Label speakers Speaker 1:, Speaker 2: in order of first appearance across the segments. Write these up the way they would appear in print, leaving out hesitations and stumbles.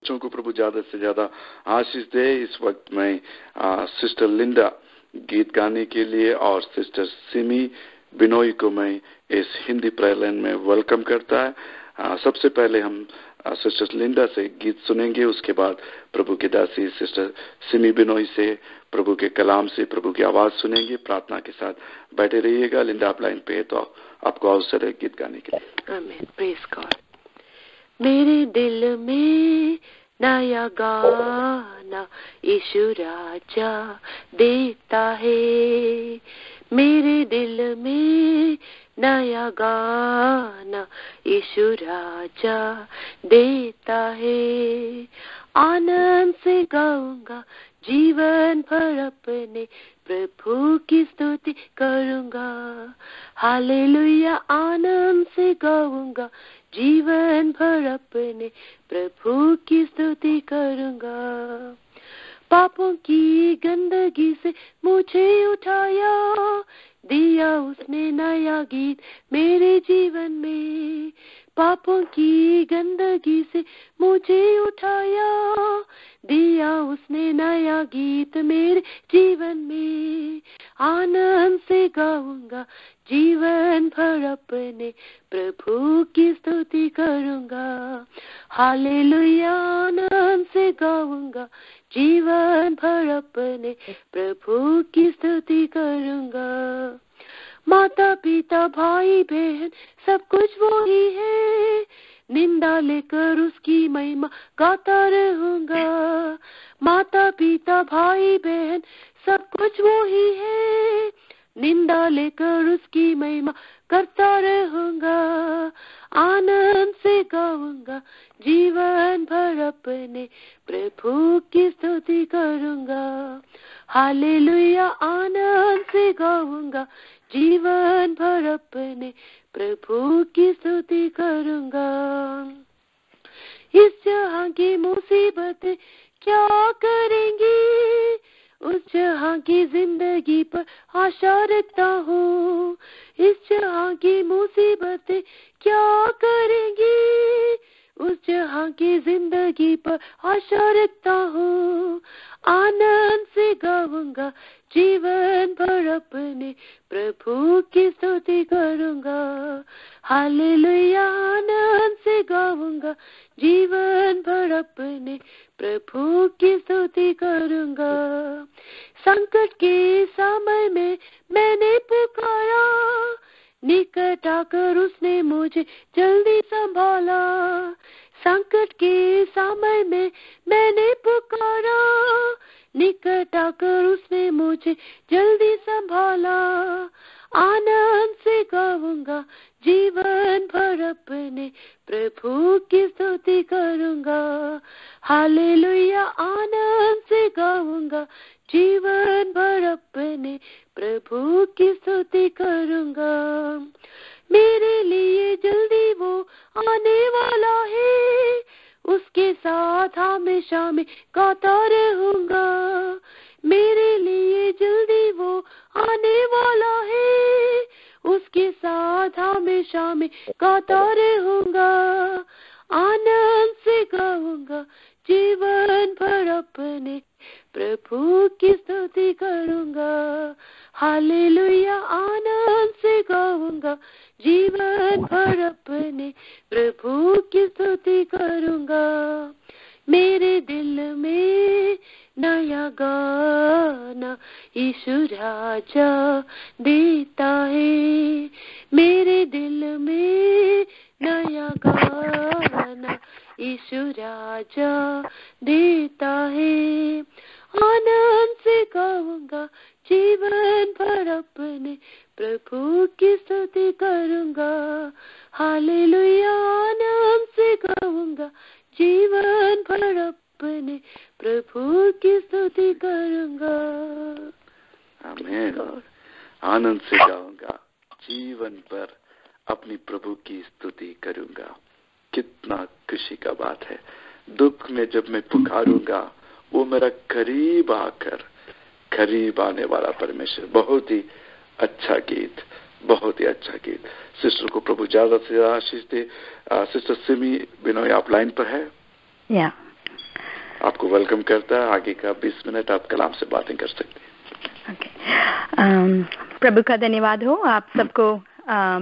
Speaker 1: बच्चों को प्रभु ज्यादा से ज्यादा आशीष दे। इस वक्त में सिस्टर लिंडा गीत गाने के लिए और सिस्टर सिमी बिनोई को मैं इस हिंदी प्रेयर लाइन में वेलकम करता है। सबसे पहले हम सिस्टर लिंडा से गीत सुनेंगे, उसके बाद प्रभु की दासी सिस्टर सिमी बिनोई से प्रभु के कलाम से प्रभु की आवाज सुनेंगे। प्रार्थना के साथ बैठे रहिएगा। लिंडा आप लाइन पे है तो आपको अवसर है गीत गाने के लिए।
Speaker 2: आमीन, प्रेज गॉड। मेरे दिल में नया गाना यीशु राजा देता है, मेरे दिल में नया गाना यीशु राजा देता है। आनंद से गाऊंगा जीवन भर अपने प्रभु की स्तुति करूंगा। हालेलुया, आनंद से गाऊंगा जीवन भर अपने प्रभु की स्तुति करूंगा। पापों की गंदगी से मुझे उठाया, दिया उसने नया गीत मेरे जीवन में। पापों की गंदगी से मुझे उठाया, दिया उसने नया गीत मेरे जीवन में। आनंद से गाऊंगा जीवन भर अपने प्रभु की स्तुति करूंगा। हालेलुया, आनंद से गाऊंगा जीवन भर अपने प्रभु की स्तुति करूंगा। माता पिता भाई बहन सब कुछ वो ही है, निंदा लेकर उसकी महिमा गाता रहूंगा। माता पिता भाई बहन सब कुछ वो ही है, निंदा लेकर उसकी महिमा करता रहूंगा। आनंद से गाऊंगा जीवन भर अपने प्रभु की स्तुति करूंगा। हालेलुया, आनंद से गाऊंगा जीवन भर अपने प्रभु की स्तुति करूंगा। इस जहां की मुसीबतें क्या करेंगी, उस जहां की जिंदगी पर आशा रखता हूँ। इस जहां की मुसीबतें क्या करेंगी, उस जहां की जिंदगी पर आशा रखता हूँ। आनंद से गाऊंगा जीवन भर अपने प्रभु की स्तुति करूंगा। हालेलुया, आनंद से गाऊंगा जीवन भर अपने प्रभु की स्तुति करूंगा। संकट के समय में मैंने पुकारा, निकट आकर उसने मुझे जल्दी संभाला। संकट के समय में मैंने पुकारा, निकट आकर उसने मुझे जल्दी संभाला। आनंद से गाऊंगा जीवन भर अपने प्रभु की स्तुति करूंगा। हालेलुया, आनंद से गाऊंगा जीवन भर अपने प्रभु की स्तुति करूंगा। मेरे लिए जल्दी वो आने वाला है, उसके साथ हमेशा मैं गाता रहूंगा। मेरे लिए जल्दी वो आने वाला है, उसके साथ हमेशा मैं गाता रहूंगा। आनंद से गाऊंगा जीवन भर अपने प्रभु की स्तुति करूंगा। हालेलुया, आनंद से गाऊंगा जीवन भर अपने प्रभु की स्तुति करूंगा। मेरे दिल में नया गाना यीशु राजा देता है, मेरे दिल में नया गाना यीशु राजा देता है। आनंद से गाऊंगा जीवन भर अपने प्रभु की स्तुति करूंगा। हालेलुया, आनंद से गाऊंगा जीवन भर अपने प्रभु की स्तुति करूंगा।
Speaker 1: आमीन। आनंद से गाऊंगा जीवन भर अपनी प्रभु की स्तुति करूंगा। कितना खुशी का बात है। दुख में जब मैं पुकारूंगा वो मेरा करीब आकर करीब आने वाला परमेश्वर। बहुत ही अच्छा गीत, बहुत ही अच्छा गीत। सिस्टर को प्रभु ज्यादा से आशीष दे। सिस्टर सिमी बिनोई आप लाइन पर है?
Speaker 3: या
Speaker 1: आपको वेलकम करता है। आगे का 20 मिनट आप कलाम से बातें कर सकते
Speaker 3: हैं। प्रभु का धन्यवाद हो आप सबको।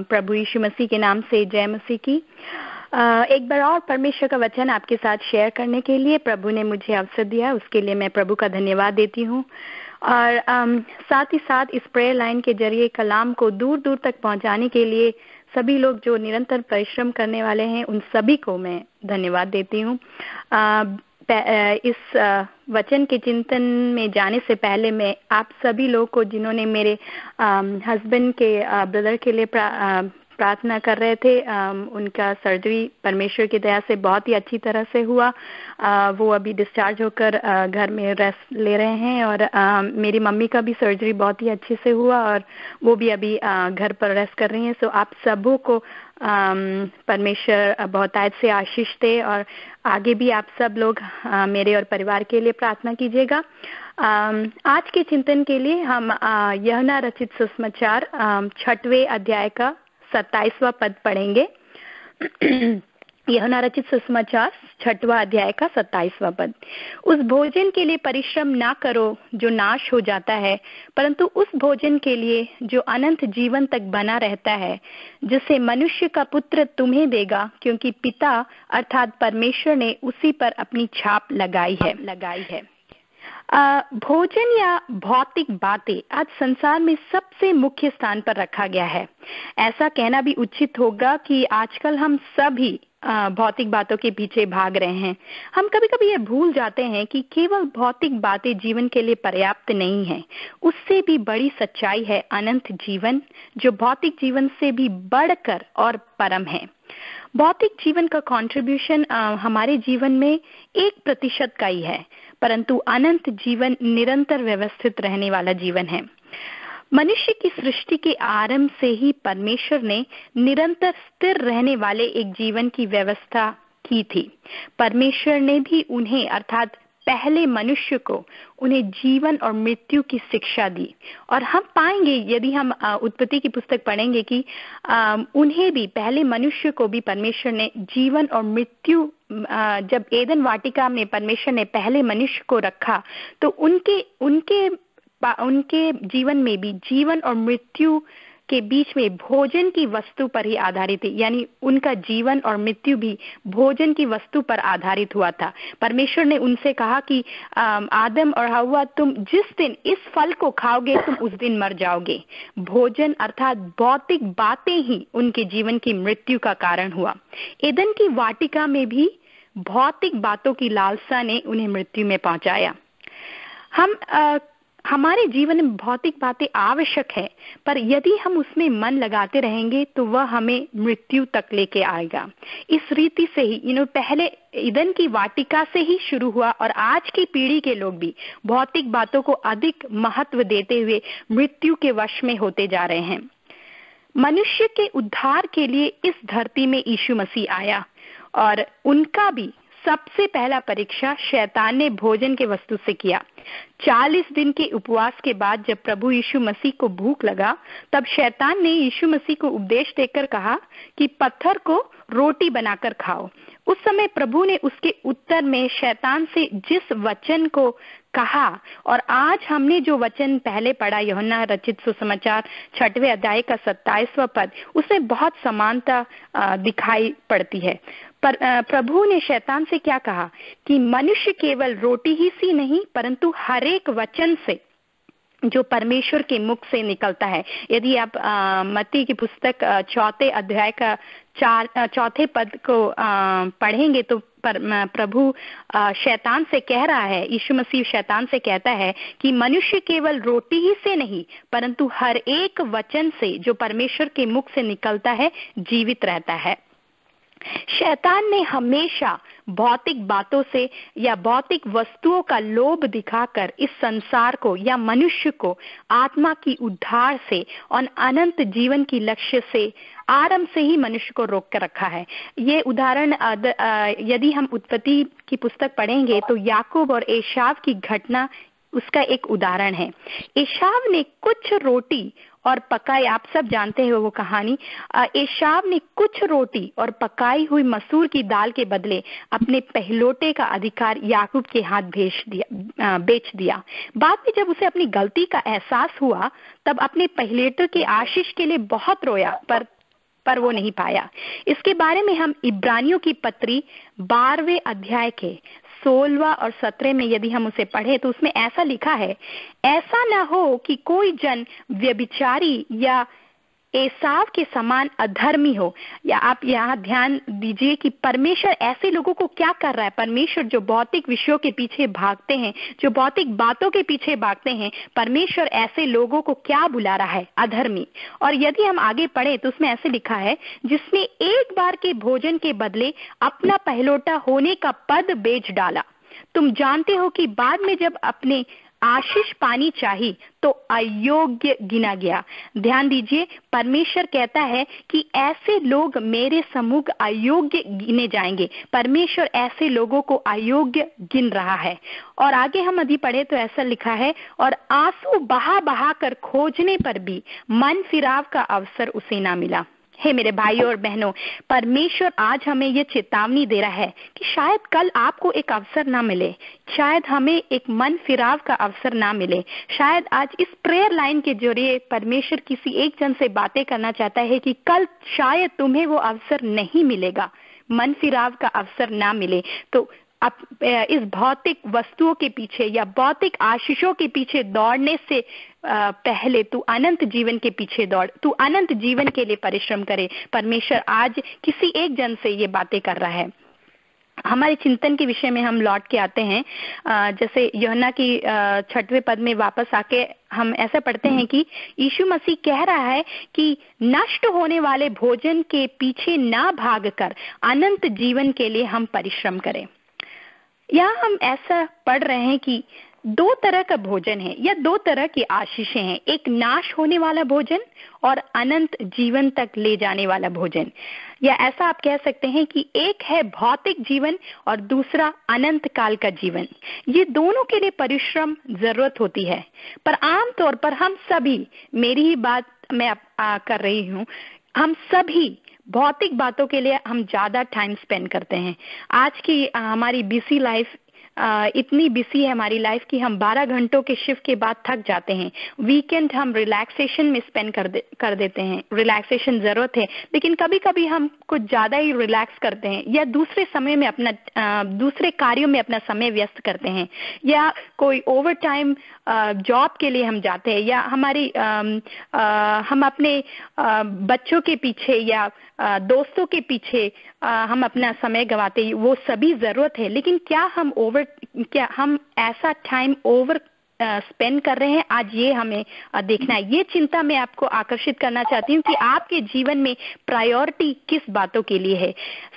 Speaker 3: प्रभु यीशु मसीह के नाम से जय मसीह की। एक बार और परमेश्वर का वचन आपके साथ शेयर करने के लिए प्रभु ने मुझे अवसर दिया, उसके लिए मैं प्रभु का धन्यवाद देती हूँ। और साथ ही साथ इस प्रेयर लाइन के जरिए कलाम को दूर दूर तक पहुंचाने के लिए सभी लोग जो निरंतर परिश्रम करने वाले हैं, उन सभी को मैं धन्यवाद देती हूँ। इस वचन के चिंतन में जाने से पहले मैं आप सभी लोग को, जिन्होंने मेरे हस्बैंड के ब्रदर के लिए प्रार्थना कर रहे थे, उनका सर्जरी परमेश्वर की दया से बहुत ही अच्छी तरह से हुआ। वो अभी डिस्चार्ज होकर घर में रेस्ट ले रहे हैं। और मेरी मम्मी का भी सर्जरी बहुत ही अच्छे से हुआ और वो भी अभी घर पर रेस्ट कर रही हैं। सो आप सबों को परमेश्वर बहुतायत से आशीष दे और आगे भी आप सब लोग मेरे और परिवार के लिए प्रार्थना कीजिएगा। आज के चिंतन के लिए हम यूहन्ना रचित सुसमाचार 6वें अध्याय का 27वां पद पढ़ेंगे। यूहन्ना रचित सुसमाचार 6वां अध्याय का 27वां पद। उस भोजन के लिए परिश्रम ना करो जो नाश हो जाता है, परंतु उस भोजन के लिए जो अनंत जीवन तक बना रहता है, जिसे मनुष्य का पुत्र तुम्हें देगा, क्योंकि पिता अर्थात परमेश्वर ने उसी पर अपनी छाप लगाई है। भोजन या भौतिक बातें आज संसार में सबसे मुख्य स्थान पर रखा गया है। ऐसा कहना भी उचित होगा कि आजकल हम सभी भौतिक बातों के पीछे भाग रहे हैं। हम कभी कभी ये भूल जाते हैं कि केवल भौतिक बातें जीवन के लिए पर्याप्त नहीं है। उससे भी बड़ी सच्चाई है अनंत जीवन, जो भौतिक जीवन से भी बढ़कर और परम है। भौतिक जीवन का कंट्रीब्यूशन हमारे जीवन में 1% का ही है, परंतु अनंत जीवन निरंतर व्यवस्थित रहने वाला जीवन है। मनुष्य की सृष्टि के आरंभ से ही परमेश्वर ने निरंतर स्थिर रहने वाले एक जीवन की व्यवस्था की थी। परमेश्वर ने भी उन्हें अर्थात पहले मनुष्य को उन्हें जीवन और मृत्यु की शिक्षा दी। और हम पाएंगे, यदि हम उत्पत्ति की पुस्तक पढ़ेंगे, कि उन्हें भी, पहले मनुष्य को भी परमेश्वर ने जीवन और मृत्यु, जब एदन वाटिका में परमेश्वर ने पहले मनुष्य को रखा, तो उनके जीवन में भी जीवन और मृत्यु के बीच में भोजन की वस्तु पर ही आधारित है। यानी उनका जीवन और मृत्यु भी भोजन की वस्तु पर आधारित हुआ था। परमेश्वर ने उनसे कहा कि आदम और हव्वा, तुम जिस दिन इस फल को खाओगे तुम उस दिन मर जाओगे। भोजन अर्थात भौतिक बातें ही उनके जीवन की मृत्यु का कारण हुआ। एदन की वाटिका में भी भौतिक बातों की लालसा ने उन्हें मृत्यु में पहुंचाया। हमारे जीवन में भौतिक बातें आवश्यक है, पर यदि हम उसमें मन लगाते रहेंगे तो वह हमें मृत्यु तक लेके आएगा। इस रीति से ही पहले ईदन की वाटिका से ही शुरू हुआ और आज की पीढ़ी के लोग भी भौतिक बातों को अधिक महत्व देते हुए मृत्यु के वश में होते जा रहे हैं। मनुष्य के उद्धार के लिए इस धरती में यीशु मसीह आया और उनका भी सबसे पहला परीक्षा शैतान ने भोजन के वस्तु से किया। 40 दिन के उपवास के बाद जब प्रभु यीशु मसीह को भूख लगा, तब शैतान ने यीशु मसीह को उपदेश देकर कहा कि पत्थर को रोटी बनाकर खाओ। उस समय प्रभु ने उसके उत्तर में शैतान से जिस वचन को कहा, और आज हमने जो वचन पहले पढ़ा यूहन्ना रचित सुसमाचार 6वें अध्याय का 27वां पद, उसमें बहुत समानता दिखाई पड़ती है। पर प्रभु ने शैतान से क्या कहा कि मनुष्य केवल रोटी ही से नहीं, परंतु हर एक वचन से जो परमेश्वर के मुख से निकलता है। यदि आप मत्ती की पुस्तक 4 अध्याय का 4 पद को पढ़ेंगे तो प्रभु शैतान से कह रहा है, यीशु मसीह शैतान से कहता है कि मनुष्य केवल रोटी ही से नहीं, परंतु हर एक वचन से जो परमेश्वर के मुख से निकलता है जीवित रहता है। शैतान ने हमेशा भौतिक बातों से या भौतिक वस्तुओं का लोभ दिखाकर इस संसार को या मनुष्य को आत्मा की उद्धार से और अनंत जीवन की लक्ष्य से आरंभ से ही मनुष्य को रोक कर रखा है। ये उदाहरण यदि हम उत्पत्ति की पुस्तक पढ़ेंगे तो याकूब और एसाव की घटना उसका एक उदाहरण है। एसाव ने कुछ रोटी और पकाई, आप सब जानते हैं वो कहानी। एसाव ने कुछ रोटी और पकाई हुई मसूर की दाल के बदले अपने पहलौठे का अधिकार याकूब के हाथ बेच दिया। बाद में जब उसे अपनी गलती का एहसास हुआ तब अपने पहलौठे की आशीष के लिए बहुत रोया, पर वो नहीं पाया। इसके बारे में हम इब्रानियों की पत्री 12वें अध्याय के 16 और 17 में यदि हम उसे पढ़े तो उसमें ऐसा लिखा है, ऐसा ना हो कि कोई जन व्यभिचारी या एसाव के समान अधर्मी हो। या आप यहाँ ध्यान दीजिए कि परमेश्वर ऐसे लोगों को क्या कर रहा है। परमेश्वर जो भौतिक विषयों के पीछे भागते हैं, जो भौतिक बातों के पीछे भागते हैं, परमेश्वर ऐसे लोगों को क्या बुला रहा है? अधर्मी। और यदि हम आगे पढ़े तो उसमें ऐसे लिखा है, जिसने एक बार के भोजन के बदले अपना पहलौठा होने का पद बेच डाला। तुम जानते हो कि बाद में जब अपने आशीष पानी चाहिए तो अयोग्य गिना गया। ध्यान दीजिए, परमेश्वर कहता है कि ऐसे लोग मेरे सम्मुख अयोग्य गिने जाएंगे। परमेश्वर ऐसे लोगों को अयोग्य गिन रहा है। और आगे हम यदि पढ़े तो ऐसा लिखा है, और आंसू बहा बहा कर खोजने पर भी मन फिराव का अवसर उसे ना मिला। हे मेरे भाइयों और बहनों, परमेश्वर आज हमें ये चेतावनी दे रहा है कि शायद कल आपको एक अवसर ना मिले, शायद हमें एक मन फिराव का अवसर ना मिले। शायद आज इस प्रेयर लाइन के जरिए परमेश्वर किसी एक जन से बातें करना चाहता है कि कल शायद तुम्हें वो अवसर नहीं मिलेगा, मन फिराव का अवसर ना मिले। तो इस भौतिक वस्तुओं के पीछे या भौतिक आशीषों के पीछे दौड़ने से पहले तू अनंत जीवन के पीछे दौड़, तू अनंत जीवन के लिए परिश्रम करे। परमेश्वर आज किसी एक जन से ये बातें कर रहा है। हमारे चिंतन के विषय में हम लौट के आते हैं। जैसे यूहन्ना की 6वें पद में वापस आके हम ऐसा पढ़ते हैं कि यीशु मसीह कह रहा है कि नष्ट होने वाले भोजन के पीछे ना भागकर अनंत जीवन के लिए हम परिश्रम करें। यहाँ हम ऐसा पढ़ रहे हैं कि 2 तरह का भोजन है या 2 तरह की आशीषें हैं, एक नाश होने वाला भोजन और अनंत जीवन तक ले जाने वाला भोजन। या ऐसा आप कह सकते हैं कि एक है भौतिक जीवन और दूसरा अनंत काल का जीवन। ये दोनों के लिए परिश्रम जरूरत होती है, पर आमतौर पर हम सभी, मेरी ही बात मैं कर रही हूँ, हम सभी भौतिक बातों के लिए हम ज्यादा टाइम स्पेंड करते हैं। आज की हमारी बिजी लाइफ इतनी बिजी है हमारी लाइफ कि हम 12 घंटों के शिफ्ट के बाद थक जाते हैं। वीकेंड हम रिलैक्सेशन में स्पेंड कर देते हैं। रिलैक्सेशन जरूरत है, लेकिन कभी कभी हम कुछ ज्यादा ही रिलैक्स करते हैं या दूसरे समय में दूसरे कार्यों में अपना समय व्यस्त करते हैं, या कोई ओवर टाइम जॉब के लिए हम जाते हैं, या हम अपने बच्चों के पीछे या दोस्तों के पीछे हम अपना समय गवाते। वो सभी जरूरत है, लेकिन क्या हम ऐसा टाइम ओवर स्पेंड कर रहे हैं? आज ये हमें देखना है। ये चिंता मैं आपको आकर्षित करना चाहती हूँ कि आपके जीवन में प्रायोरिटी किस बातों के लिए है।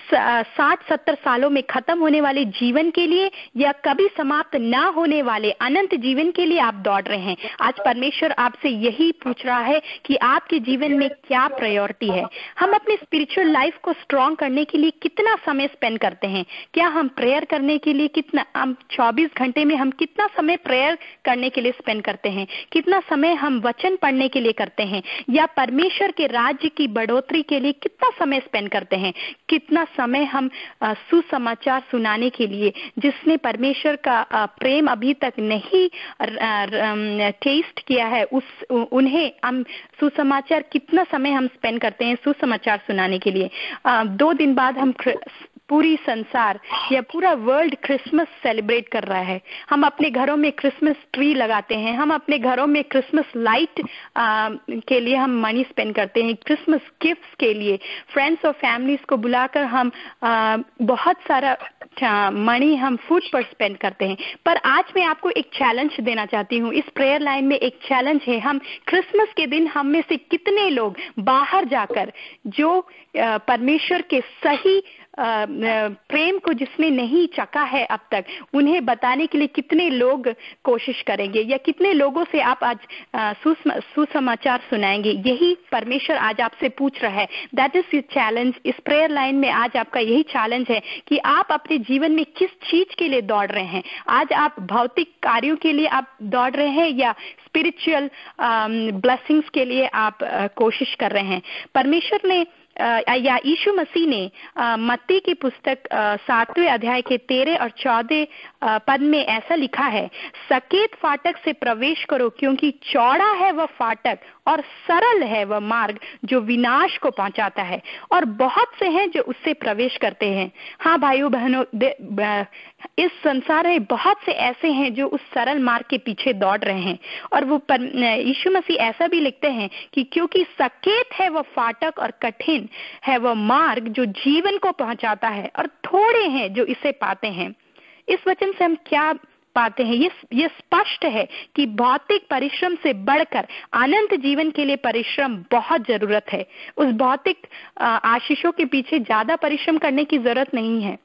Speaker 3: 60-70 सालों में खत्म होने वाले जीवन के लिए या कभी समाप्त ना होने वाले अनंत जीवन के लिए आप दौड़ रहे हैं? आज परमेश्वर आपसे यही पूछ रहा है कि आपके जीवन में क्या प्रायोरिटी है। हम अपने स्पिरिचुअल लाइफ को स्ट्रॉन्ग करने के लिए कितना समय स्पेंड करते हैं? क्या हम प्रेयर करने के लिए हम 24 घंटे में हम कितना समय प्रेयर करने के लिए स्पेंड करते हैं? कितना समय हम वचन पढ़ने के लिए करते हैं? या परमेश्वर के राज्य की बढ़ोतरी के लिए कितना समय स्पेंड करते हैं? कितना समय हम सुसमाचार सुनाने के लिए, जिसने परमेश्वर का प्रेम अभी तक नहीं टेस्ट किया है, उन्हें हम सुसमाचार, कितना समय हम स्पेंड करते हैं सुसमाचार सुनाने के लिए? 2 दिन बाद हम पूरी संसार या पूरा वर्ल्ड क्रिसमस सेलिब्रेट कर रहा है। हम अपने घरों में क्रिसमस ट्री लगाते हैं, हम अपने घरों में क्रिसमस लाइट के लिए हम मनी स्पेंड करते हैं, क्रिसमस गिफ्ट्स के लिए फ्रेंड्स और फैमिलीज को बुलाकर हम बहुत सारा मनी हम फूड पर स्पेंड करते हैं। पर आज मैं आपको एक चैलेंज देना चाहती हूँ। इस प्रेयर लाइन में एक चैलेंज है। हम क्रिसमस के दिन हम में से कितने लोग बाहर जाकर जो परमेश्वर के सही प्रेम को जिसने नहीं चखा है अब तक, उन्हें बताने के लिए कितने लोग कोशिश करेंगे, या कितने लोगों से आप आज सुसमाचार सुनाएंगे? यही परमेश्वर आज आपसे पूछ रहा है। That is your challenge. इस प्रेयर लाइन में आज आपका यही चैलेंज है कि आप अपने जीवन में किस चीज के लिए दौड़ रहे हैं। आज आप भौतिक कार्यों के लिए आप दौड़ रहे हैं या स्पिरिचुअल ब्लेसिंग्स के लिए आप कोशिश कर रहे हैं? परमेश्वर ने या यीशु मसीह ने मत्ती की पुस्तक 7वें अध्याय के 13 और 14 पद में ऐसा लिखा है, सकेत फाटक से प्रवेश करो, क्योंकि चौड़ा है वह फाटक और सरल है वह मार्ग जो विनाश को पहुंचाता है, और बहुत से हैं जो उससे प्रवेश करते हैं। हाँ भाइयों बहनों, इस संसार में बहुत से ऐसे हैं जो उस सरल मार्ग के पीछे दौड़ रहे हैं। और वो यीशु मसीह ऐसा भी लिखते हैं कि क्योंकि सकेत है वह फाटक और कठिन है वह मार्ग जो जीवन को पहुंचाता है, और थोड़े हैं जो इसे पाते हैं। इस वचन से हम क्या पाते हैं? ये स्पष्ट है कि भौतिक परिश्रम से बढ़कर अनंत जीवन के लिए परिश्रम बहुत जरूरत है। उस भौतिक आशीषों के पीछे ज्यादा परिश्रम करने की जरूरत नहीं है।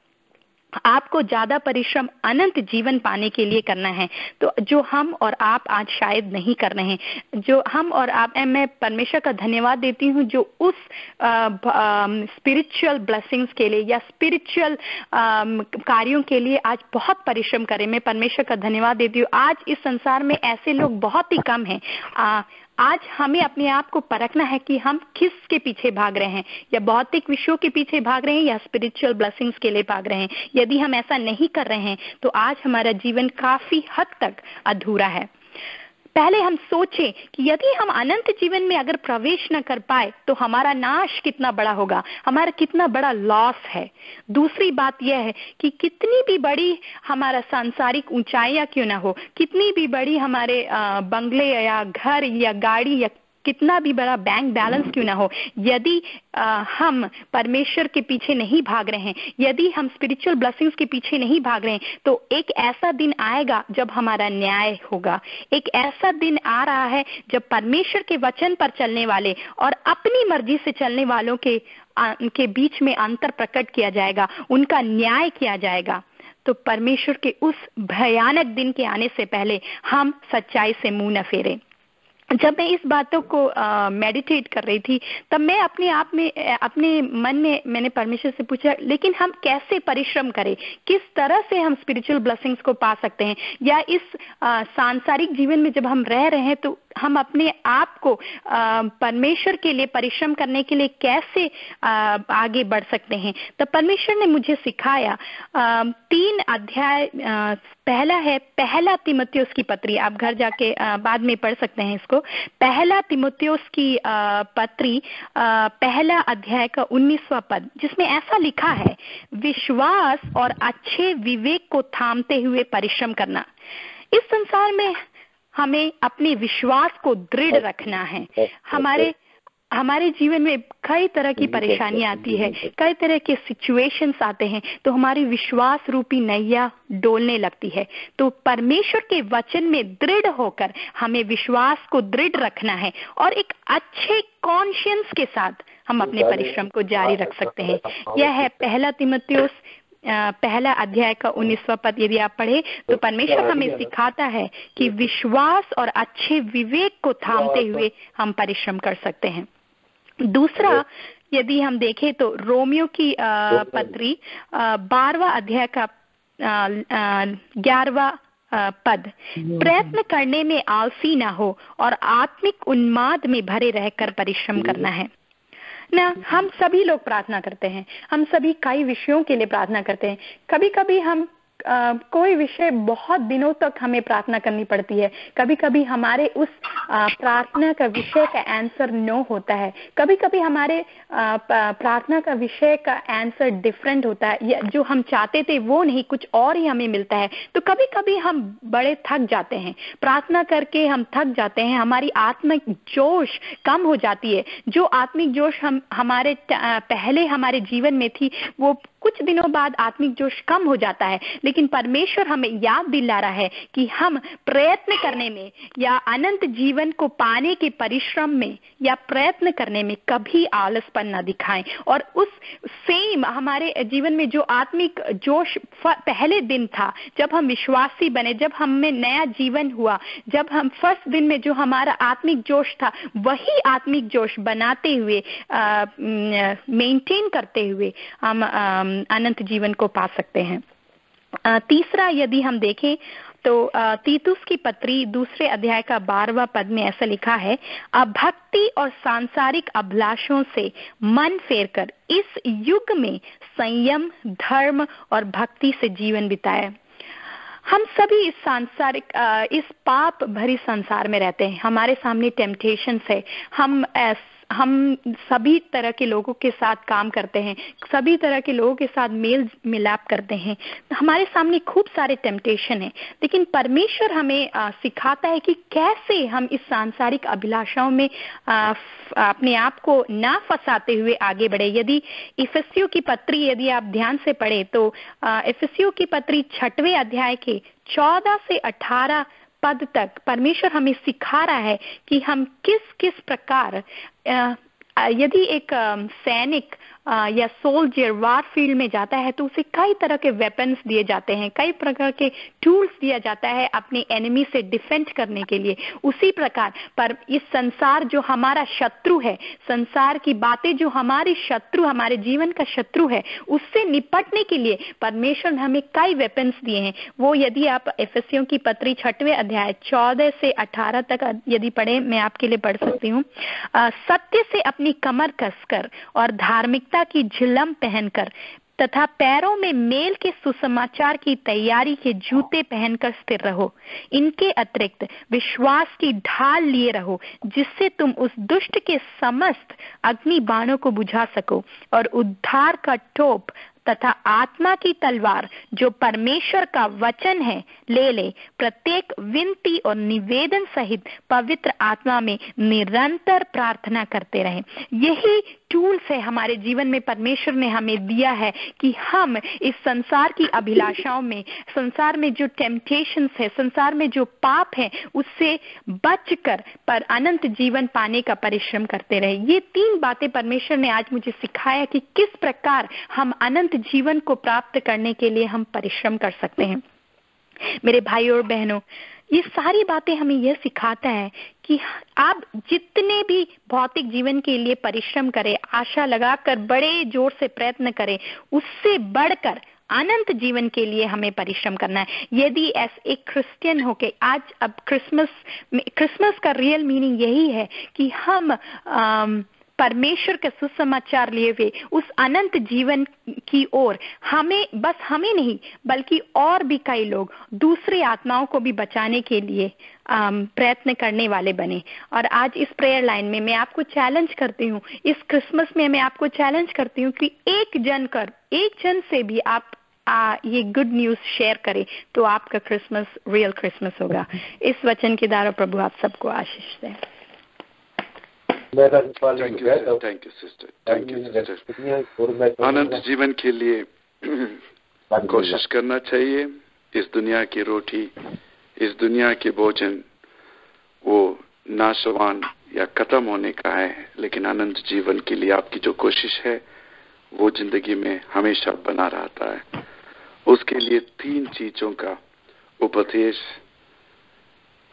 Speaker 3: आपको ज्यादा परिश्रम अनंत जीवन पाने के लिए करना है, तो जो हम और आप आज शायद नहीं कर रहे हैं। जो हम और आप, मैं परमेश्वर का धन्यवाद देती हूँ जो उस स्पिरिचुअल ब्लेसिंग्स के लिए या स्पिरिचुअल कार्यों के लिए आज बहुत परिश्रम करें। मैं परमेश्वर का धन्यवाद देती हूँ। आज इस संसार में ऐसे लोग बहुत ही कम हैं। आज हमें अपने आप को परखना है कि हम किसके पीछे भाग रहे हैं, या भौतिक विषयों के पीछे भाग रहे हैं या स्पिरिचुअल ब्लेसिंग्स के लिए भाग रहे हैं। यदि हम ऐसा नहीं कर रहे हैं तो आज हमारा जीवन काफी हद तक अधूरा है। पहले हम सोचें कि यदि हम अनंत जीवन में अगर प्रवेश न कर पाए तो हमारा नाश कितना बड़ा होगा, हमारा कितना बड़ा लॉस है। दूसरी बात यह है कि कितनी भी बड़ी हमारा सांसारिक ऊंचाइयां क्यों ना हो, कितनी भी बड़ी हमारे बंगले या घर या गाड़ी या कितना भी बड़ा बैंक बैलेंस क्यों ना हो, यदि हम परमेश्वर के पीछे नहीं भाग रहे हैं, यदि हम स्पिरिचुअल ब्लेसिंग्स के पीछे नहीं भाग रहे हैं, तो एक ऐसा दिन आएगा जब हमारा न्याय होगा। एक ऐसा दिन आ रहा है जब परमेश्वर के वचन पर चलने वाले और अपनी मर्जी से चलने वालों के बीच में अंतर प्रकट किया जाएगा, उनका न्याय किया जाएगा। तो परमेश्वर के उस भयानक दिन के आने से पहले हम सच्चाई से मुंह न फेरें। जब मैं इस बातों को मेडिटेट कर रही थी, तब मैं अपने आप में, अपने मन में मैंने परमेश्वर से पूछा, लेकिन हम कैसे परिश्रम करें, किस तरह से हम स्पिरिचुअल ब्लेसिंग्स को पा सकते हैं, या इस सांसारिक जीवन में जब हम रह रहे हैं तो हम अपने आप को परमेश्वर के लिए परिश्रम करने के लिए कैसे आगे बढ़ सकते हैं। तो परमेश्वर ने मुझे सिखाया 3 अध्याय। पहला है पहला तीमुथियुस की पत्री, आप घर जाके बाद में पढ़ सकते हैं इसको। पहला तीमुथियुस की पत्री पहला अध्याय का 19वां पद, जिसमें ऐसा लिखा है, विश्वास और अच्छे विवेक को थामते हुए परिश्रम करना। इस संसार में हमें अपने विश्वास को दृढ़ रखना है। हमारे जीवन में कई तरह की परेशानियां आती है, कई तरह के सिचुएशंस आते हैं, तो हमारी विश्वास रूपी नैया डोलने लगती है। तो परमेश्वर के वचन में दृढ़ होकर हमें विश्वास को दृढ़ रखना है, और एक अच्छे कॉन्शियंस के साथ हम अपने परिश्रम को जारी रख सकते हैं। यह है पहला तीमुथियुस पहला अध्याय का 19वां पद। यदि आप पढ़े तो परमेश्वर हमें सिखाता है कि विश्वास और अच्छे विवेक को थामते हुए हम परिश्रम कर सकते हैं। दूसरा, यदि हम देखें तो रोमियो की पत्री 12वां अध्याय का 11वां पद, प्रयत्न करने में आलसी ना हो और आत्मिक उन्माद में भरे रहकर परिश्रम करना है ना। हम सभी लोग प्रार्थना करते हैं, हम सभी कई विषयों के लिए प्रार्थना करते हैं। कभी कभी हम कोई विषय बहुत दिनों तक हमें प्रार्थना करनी पड़ती है। कभी कभी हमारे उस प्रार्थना का विषय का आंसर नो होता है, कभी कभी हमारे प्रार्थना का विषय का आंसर डिफरेंट होता है, या जो हम चाहते थे वो नहीं, कुछ और ही हमें मिलता है। तो कभी कभी हम बड़े थक जाते हैं, प्रार्थना करके हम थक जाते हैं, हमारी आत्मिक जोश कम हो जाती है। जो आत्मिक जोश हमारे पहले हमारे जीवन में थी, वो कुछ दिनों बाद आत्मिक जोश कम हो जाता है, लेकिन परमेश्वर हमें याद दिला रहा है कि हम प्रयत्न करने में या अनंत जीवन को पाने के परिश्रम में या प्रयत्न करने में कभी आलसपन न दिखाएं। और उस सेम हमारे जीवन में जो आत्मिक जोश पहले दिन था, जब हम विश्वासी बने, जब हमें नया जीवन हुआ, जब हम फर्स्ट दिन में जो हमारा आत्मिक जोश था, वही आत्मिक जोश बनाते हुए मेंटेन करते हुए हम अनंत जीवन को पा सकते हैं। तीसरा यदि हम देखें तो तीतुस की पत्री 2 अध्याय का 12वां पद में ऐसा लिखा है, अभक्ति और सांसारिक अभिलाषों से मन फेरकर इस युग में संयम, धर्म और भक्ति से जीवन बिताए। हम सभी इस सांसारिक इस पाप भरी संसार में रहते हैं। हमारे सामने टेम्पटेशन है, हम सभी तरह के लोगों के साथ काम करते हैं, सभी तरह के लोगों के साथ मेल मिलाप करते हैं, हमारे सामने खूब सारे टेम्पटेशन है। लेकिन परमेश्वर हमें सिखाता है कि कैसे हम इस सांसारिक अभिलाषाओं में अपने आप को ना फंसाते हुए आगे बढ़े। यदि इफिसियों की पत्री यदि आप ध्यान से पढ़े तो इफिसियों की पत्री 6वें अध्याय के 14 से 18 पद तक परमेश्वर हमें सिखा रहा है कि हम किस किस प्रकार यदि एक सैनिक या सोल्जर वार फील्ड में जाता है तो उसे कई तरह के वेपन्स दिए जाते हैं, कई प्रकार के टूल्स दिया जाता है अपने एनिमी से डिफेंड करने के लिए। उसी प्रकार पर इस संसार जो हमारा शत्रु है, संसार की बातें जो हमारी शत्रु, हमारे जीवन का शत्रु है, उससे निपटने के लिए परमेश्वर ने हमें कई वेपन्स दिए हैं। वो यदि आप इफिसियों की पत्री 6वें अध्याय 14 से 18 तक यदि पढ़े, मैं आपके लिए पढ़ सकती हूँ। सत्य से अपनी कमर कसकर और धार्मिकता की झिलम पहनकर तथा पैरों में मेल के सुसमाचार की तैयारी के जूते पहनकर स्थिर रहो। इनके अतिरिक्त विश्वास की ढाल लिए रहो, जिससे तुम उस दुष्ट के समस्त अग्नि बाणों को बुझा सको और उद्धार का टोप तथा आत्मा की तलवार जो परमेश्वर का वचन है ले। प्रत्येक विनती और निवेदन सहित पवित्र आत्मा में निरंतर प्रार्थना करते रहें। यही टूल्स है हमारे जीवन में परमेश्वर ने हमें दिया है कि हम इस संसार की अभिलाषाओं में, संसार में जो टेम्पटेशंस है, संसार में जो पाप है, उससे बचकर पर अनंत जीवन पाने का परिश्रम करते रहे। ये 3 बातें परमेश्वर ने आज मुझे सिखाया कि किस प्रकार हम अनंत जीवन को प्राप्त करने के लिए हम परिश्रम कर सकते हैं। मेरे भाइयों और बहनों, ये सारी बातें हमें यह सिखाता है कि आप जितने भी भौतिक जीवन के लिए परिश्रम करें, आशा लगाकर बड़े जोर से प्रयत्न करें, उससे बढ़कर अनंत जीवन के लिए हमें परिश्रम करना है। यदि एक क्रिश्चियन होके आज, अब क्रिसमस का रियल मीनिंग यही है कि हम परमेश्वर के सुसमाचार लिए हुए उस अनंत जीवन की ओर हमें नहीं बल्कि और भी कई लोग, दूसरे आत्माओं को भी बचाने के लिए प्रयत्न करने वाले बने। और आज इस प्रेयर लाइन में मैं आपको चैलेंज करती हूँ, इस क्रिसमस में मैं आपको चैलेंज करती हूँ कि एक जन से भी आप ये गुड न्यूज शेयर करें तो आपका क्रिसमस रियल क्रिसमस होगा। इस वचन के द्वारा प्रभु आप सबको आशीष दे।
Speaker 1: Thank you sister. अनंत जीवन के लिए कोशिश करना चाहिए। इस दुनिया की रोटी, इस दुनिया के भोजन वो नाशवान या खत्म होने का है, लेकिन अनंत जीवन के लिए आपकी जो कोशिश है वो जिंदगी में हमेशा बना रहता है। उसके लिए 3 चीजों का उपदेश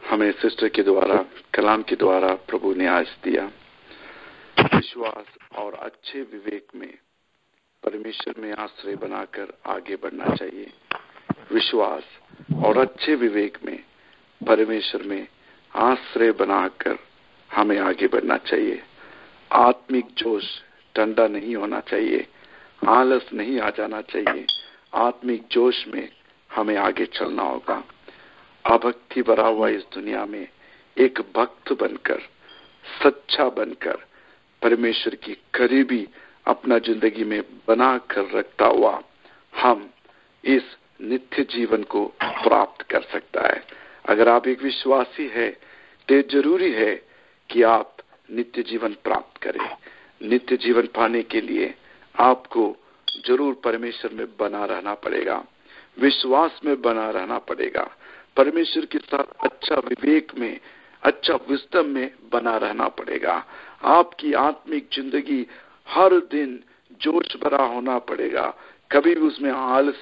Speaker 1: हमें सिस्टर के द्वारा, कलाम के द्वारा प्रभु ने आज दिया। विश्वास और अच्छे विवेक में परमेश्वर में आश्रय बनाकर आगे बढ़ना चाहिए। विश्वास और अच्छे विवेक में परमेश्वर में आश्रय बनाकर हमें आगे बढ़ना चाहिए। आत्मिक जोश ठंडा नहीं होना चाहिए, आलस नहीं आ जाना चाहिए। आत्मिक जोश में हमें आगे चलना होगा। अभक्ति भरा हुआ इस दुनिया में एक भक्त बनकर, सच्चा बनकर, परमेश्वर की करीबी अपना जिंदगी में बना कर रखता हुआ हम इस नित्य जीवन को प्राप्त कर सकता है। अगर आप एक विश्वासी है तो जरूरी है कि आप नित्य जीवन प्राप्त करें। नित्य जीवन पाने के लिए आपको जरूर परमेश्वर में बना रहना पड़ेगा, विश्वास में बना रहना पड़ेगा, परमेश्वर के साथ अच्छा विवेक में, अच्छा विस्डम में बना रहना पड़ेगा। आपकी आत्मिक जिंदगी हर दिन जोश भरा होना पड़ेगा, कभी भी उसमें आलस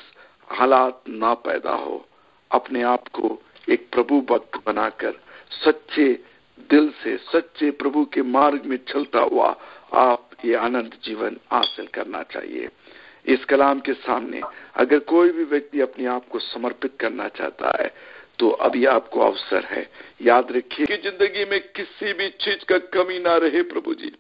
Speaker 1: हालात ना पैदा हो। अपने आप को एक प्रभु भक्त बनाकर सच्चे दिल से, सच्चे प्रभु के मार्ग में चलता हुआ आप ये आनंद जीवन हासिल करना चाहिए। इस कलाम के सामने अगर कोई भी व्यक्ति अपने आप को समर्पित करना चाहता है तो अभी आपको अवसर है। याद रखिए कि जिंदगी में किसी भी चीज का कमी ना रहे। प्रभु जी,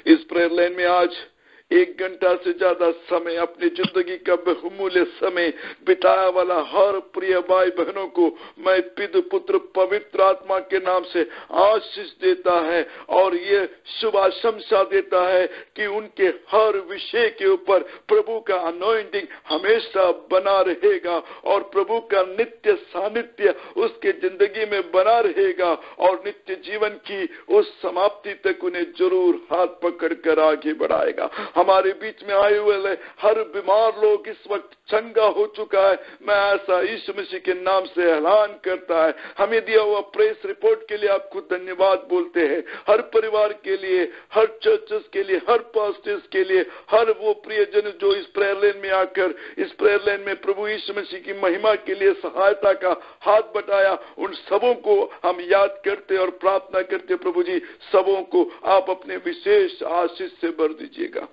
Speaker 1: इस प्रेयर लाइन में आज 1 घंटा से ज्यादा समय, अपनी जिंदगी का बहुमूल्य समय बिताया वाला हर प्रिय भाई बहनों को मैं पिता पुत्र पवित्र आत्मा के नाम से आशीष देता है और ये शुभ आशंसा देता है कि उनके हर विषय के ऊपर प्रभु का अनॉइंटिंग हमेशा बना रहेगा और प्रभु का नित्य सानिध्य उसके जिंदगी में बना रहेगा और नित्य जीवन की उस समाप्ति तक उन्हें जरूर हाथ पकड़कर आगे बढ़ाएगा। हमारे बीच में आए हुए हर बीमार लोग इस वक्त चंगा हो चुका है, मैं ऐसा यीशु मसीह के नाम से ऐलान करता है। हमें दिया हुआ प्रेस रिपोर्ट के लिए आपको धन्यवाद बोलते हैं। हर परिवार के लिए, हर चर्चेस के लिए, हर पास्टर्स के लिए, हर वो प्रियजन जो इस प्रेयर लाइन में आकर इस प्रेयर लाइन में प्रभु यीशु मसीह की महिमा के लिए सहायता का हाथ बढ़ाया, उन सबों को हम याद करते और प्रार्थना करते। प्रभु जी, सबों को आप अपने विशेष आशीष से भर दीजिएगा।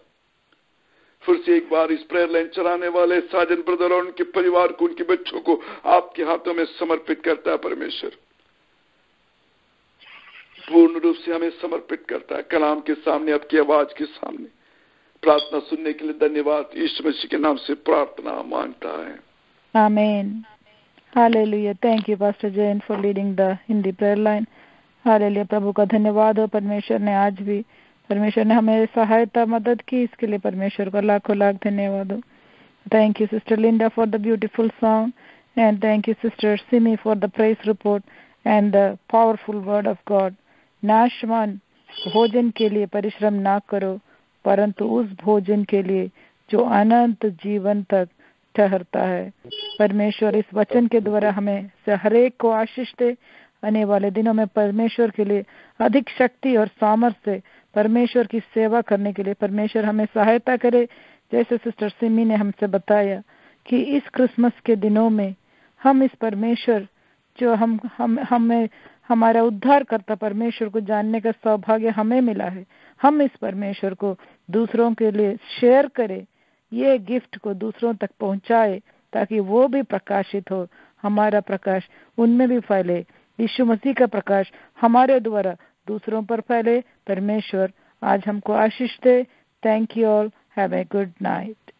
Speaker 1: फिर से एक बार इस प्रेयर लाइन चलाने वाले साजन ब्रदर और उनके परिवार को, उनके बच्चों को आपके हाथों में समर्पित करता है। परमेश्वर पूर्ण रूप से हमें समर्पित करता है कलाम के सामने, आपकी आवाज के सामने। प्रार्थना सुनने के लिए धन्यवाद। यीशु मसीह के नाम से प्रार्थना मांगता है,
Speaker 4: आमीन। हालेलुया। Thank you pastor Jain for leading the Hindi prayer line. हालेलुया। प्रभु का धन्यवाद हो। परमेश्वर ने आज भी हमें सहायता मदद की, इसके लिए परमेश्वर का लाखों लाख धन्यवाद हो। Thank you sister Linda for the beautiful song and thank you sister Simi for the press report and the powerful word of God. नाशवान भोजन के लिए परिश्रम ना करो, परंतु उस भोजन के लिए जो अनंत जीवन तक ठहरता है। परमेश्वर इस वचन के द्वारा हमें से हरेक को आशीष दे। आने वाले दिनों में परमेश्वर के लिए अधिक शक्ति और सामर्थ्य से परमेश्वर की सेवा करने के लिए परमेश्वर हमें सहायता करे। जैसे सिस्टर सिमी ने हमसे बताया कि इस क्रिसमस के दिनों में हम इस परमेश्वर जो हमें हमारा उद्धार करता परमेश्वर को जानने का सौभाग्य हमें मिला है, हम इस परमेश्वर को दूसरों के लिए शेयर करें, ये गिफ्ट को दूसरों तक पहुंचाए ताकि वो भी प्रकाशित हो, हमारा प्रकाश उनमें भी फैले, यीशु मसीह का प्रकाश हमारे द्वारा दूसरों पर फैले। परमेश्वर आज हमको आशीष दे। Thank you all. Have a good night.